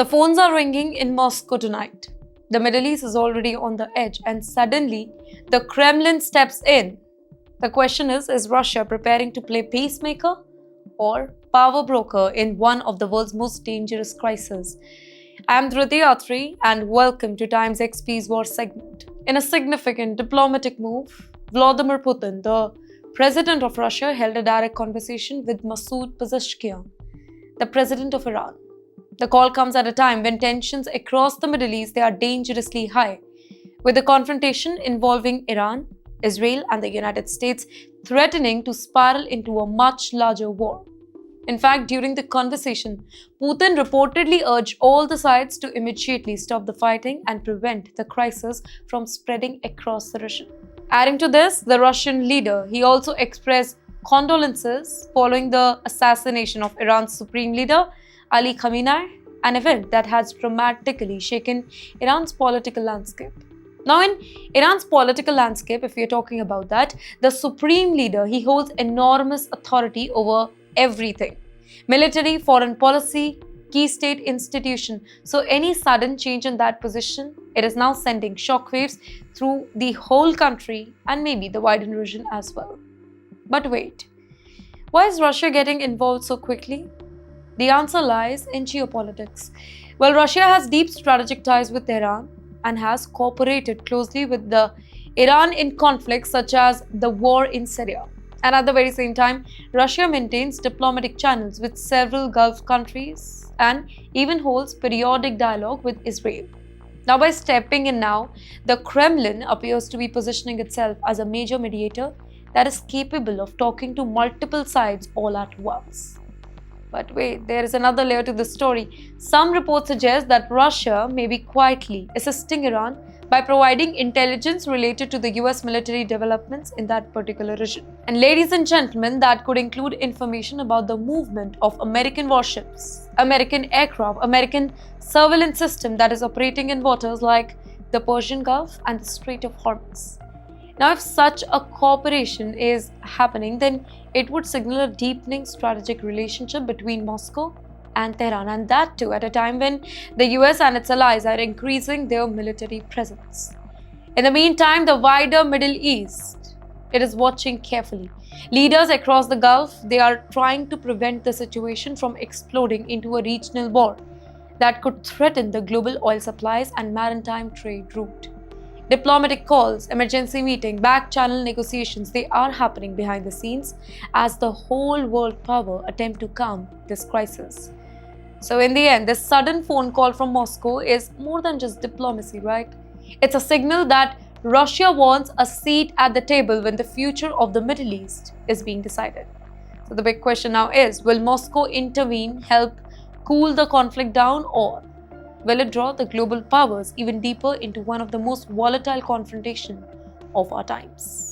The phones are ringing in Moscow tonight. The Middle East is already on the edge, and suddenly the Kremlin steps in. The question is Russia preparing to play peacemaker or power broker in one of the world's most dangerous crises? I'm Dhriti Atri, and welcome to TimesXP's War segment. In a significant diplomatic move, Vladimir Putin, the president of Russia, held a direct conversation with Masoud Pezeshkian, the president of Iran. The call comes at a time when tensions across the Middle East are dangerously high, with the confrontation involving Iran, Israel, and the United States threatening to spiral into a much larger war. In fact, during the conversation, Putin reportedly urged all the sides to immediately stop the fighting and prevent the crisis from spreading across the region. Adding to this, the Russian leader, he also expressed condolences following the assassination of Iran's supreme leader, Ali Khamenei, an event that has dramatically shaken Iran's political landscape. Now, in Iran's political landscape, if we are talking about that, the supreme leader, he holds enormous authority over everything: military, foreign policy, key state institution. So any sudden change in that position, it is now sending shockwaves through the whole country and maybe the wider region as well. But wait, why is Russia getting involved so quickly? The answer lies in geopolitics. Well, Russia has deep strategic ties with Iran and has cooperated closely with the Iran in conflicts such as the war in Syria. And at the very same time, Russia maintains diplomatic channels with several Gulf countries and even holds periodic dialogue with Israel. Now, by stepping in now, the Kremlin appears to be positioning itself as a major mediator that is capable of talking to multiple sides all at once. But wait, there is another layer to the story. Some reports suggest that Russia may be quietly assisting Iran by providing intelligence related to the US military developments in that particular region. And ladies and gentlemen, that could include information about the movement of American warships, American aircraft, American surveillance system that is operating in waters like the Persian Gulf and the Strait of Hormuz. Now, if such a cooperation is happening, then it would signal a deepening strategic relationship between Moscow and Tehran, and that too at a time when the US and its allies are increasing their military presence. In the meantime, the wider Middle East, it is watching carefully. Leaders across the Gulf, they are trying to prevent the situation from exploding into a regional war that could threaten the global oil supplies and maritime trade route. Diplomatic calls, emergency meeting, back-channel negotiations, they are happening behind the scenes as the whole world power attempt to calm this crisis. So in the end, this sudden phone call from Moscow is more than just diplomacy, right? It's a signal that Russia wants a seat at the table when the future of the Middle East is being decided. So the big question now is, will Moscow intervene, help cool the conflict down, or will it draw the global powers even deeper into one of the most volatile confrontations of our times?